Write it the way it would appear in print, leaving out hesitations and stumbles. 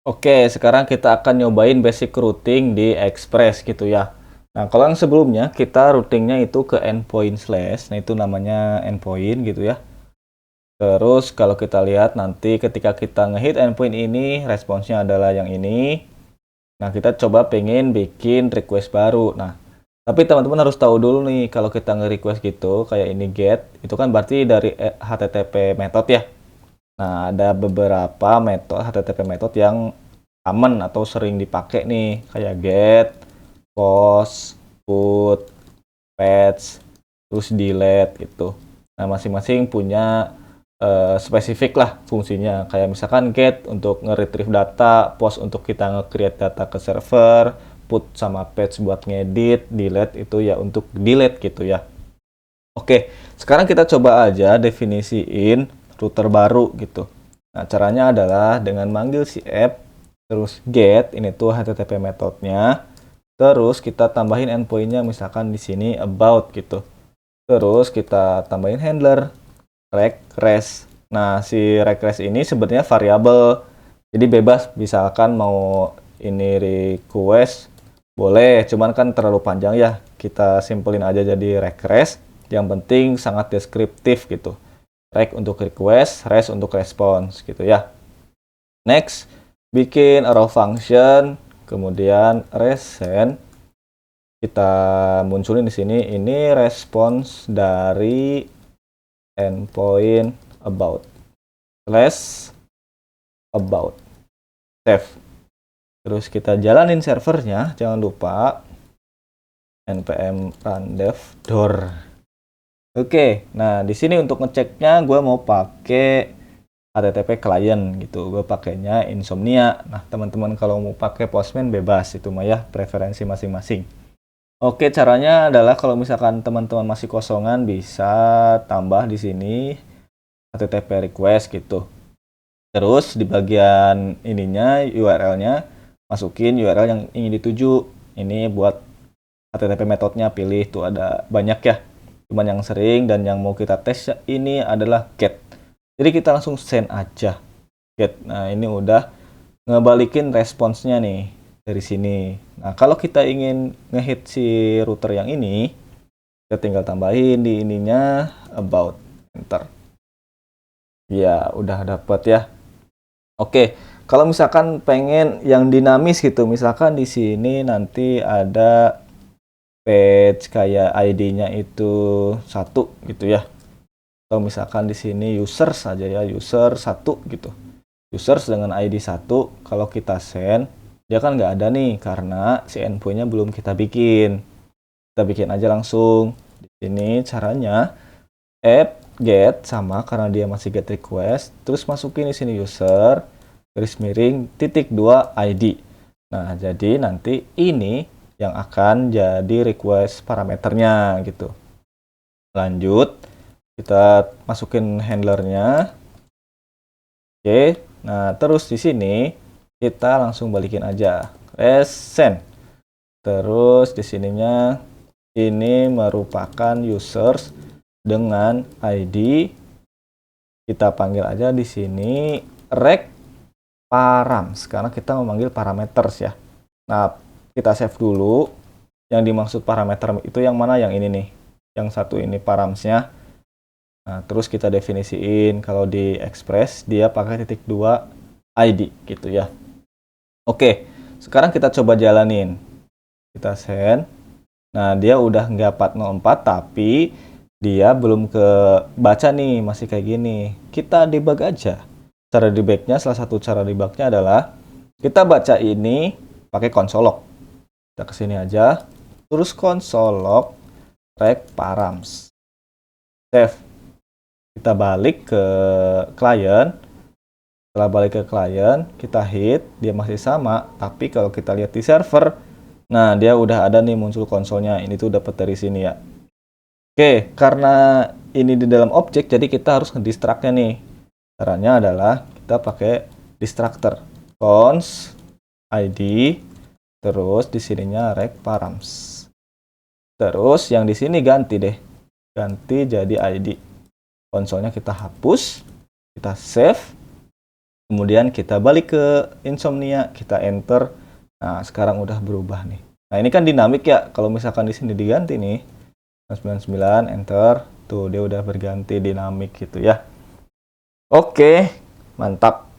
Oke, sekarang kita akan nyobain basic routing di Express gitu ya. Nah, kalau yang sebelumnya kita routingnya itu ke endpoint slash, nah itu namanya endpoint gitu ya. Terus kalau kita lihat nanti ketika kita ngehit endpoint ini, responsnya adalah yang ini. Nah, kita coba pengen bikin request baru. Nah, tapi teman-teman harus tahu dulu nih, kalau kita nge-request gitu, kayak ini get, itu kan berarti dari HTTP method ya. Nah, ada beberapa metode HTTP method yang common atau sering dipakai nih, kayak get, post, put, fetch, terus delete gitu. Nah, masing-masing punya spesifik lah fungsinya. Kayak misalkan get untuk nge-retrieve data, post untuk kita nge-create data ke server, put sama fetch buat ngedit, delete itu ya untuk delete gitu ya. Oke, sekarang kita coba aja definisiin router baru gitu. Nah, caranya adalah dengan manggil si app, terus get, ini tuh HTTP metodenya, terus kita tambahin endpointnya misalkan di sini about gitu. Terus kita tambahin handler, request. Nah, si request ini sebenarnya variabel, jadi bebas misalkan mau ini request, boleh, cuman kan terlalu panjang ya, kita simpelin aja jadi request. Yang penting sangat deskriptif gitu. Rec untuk request, res untuk response gitu ya. Next, bikin arrow function, kemudian resend. Kita munculin di sini ini response dari endpoint about slash about save. Terus kita jalanin servernya, jangan lupa npm run dev door. Oke, nah di sini untuk ngeceknya gue mau pakai HTTP client gitu. Gue pakainya Insomnia. Nah, teman-teman kalau mau pakai Postman bebas itu mah ya, preferensi masing-masing. Oke, caranya adalah kalau misalkan teman-teman masih kosongan bisa tambah di sini HTTP request gitu. Terus di bagian ininya URL-nya masukin URL yang ingin dituju. Ini buat HTTP metodenya pilih tuh ada banyak ya. Cuman yang sering dan yang mau kita tes ini adalah get. Jadi kita langsung send aja get. Nah, ini udah ngebalikin responsnya nih dari sini. Nah, kalau kita ingin ngehit si router yang ini, kita tinggal tambahin di ininya about enter. Ya, udah dapat ya. Oke, kalau misalkan pengen yang dinamis gitu, misalkan di sini nanti ada page kayak ID-nya itu satu gitu ya. Atau misalkan di sini user saja ya, user satu gitu. Users dengan ID 1, kalau kita send, dia kan nggak ada nih karena si endpoint-nya belum kita bikin. Kita bikin aja langsung. Di sini caranya app get sama karena dia masih get request, terus masukin di sini user garis miring titik 2 ID. Nah, jadi nanti ini yang akan jadi request parameternya gitu. Lanjut, kita masukin handlernya. Oke, nah terus di sini kita langsung balikin aja resend. Terus di sininya ini merupakan users dengan ID. Kita panggil aja di sini rec params karena kita memanggil parameters ya. Nah, kita save dulu. Yang dimaksud parameter itu yang mana? Yang ini nih. Yang satu ini paramsnya. Nah, terus kita definisiin kalau di Express dia pakai titik 2 ID gitu ya. Oke, sekarang kita coba jalanin. Kita send. Nah, dia udah nggak 404 tapi dia belum ke baca nih, masih kayak gini. Kita debug aja. Cara debugnya, salah satu cara debugnya adalah kita baca ini pakai console log. Kita kesini aja, terus console log rec params. Save. Kita balik ke klien. Setelah balik ke klien, kita hit, dia masih sama. Tapi kalau kita lihat di server, nah dia udah ada nih muncul konsolnya. Ini tuh dapat dari sini ya. Oke, karena ini di dalam objek, jadi kita harus nge-distract-nya nih. Caranya adalah kita pakai distractor. Cons, ID, terus di sininya rec params. Terus yang di sini ganti deh. Ganti jadi ID. Konsolnya kita hapus, kita save. Kemudian kita balik ke insomnia, kita enter. Nah, sekarang udah berubah nih. Nah, ini kan dinamik ya. Kalau misalkan di sini diganti nih, 99 enter, tuh dia udah berganti dinamik gitu ya. Oke, mantap.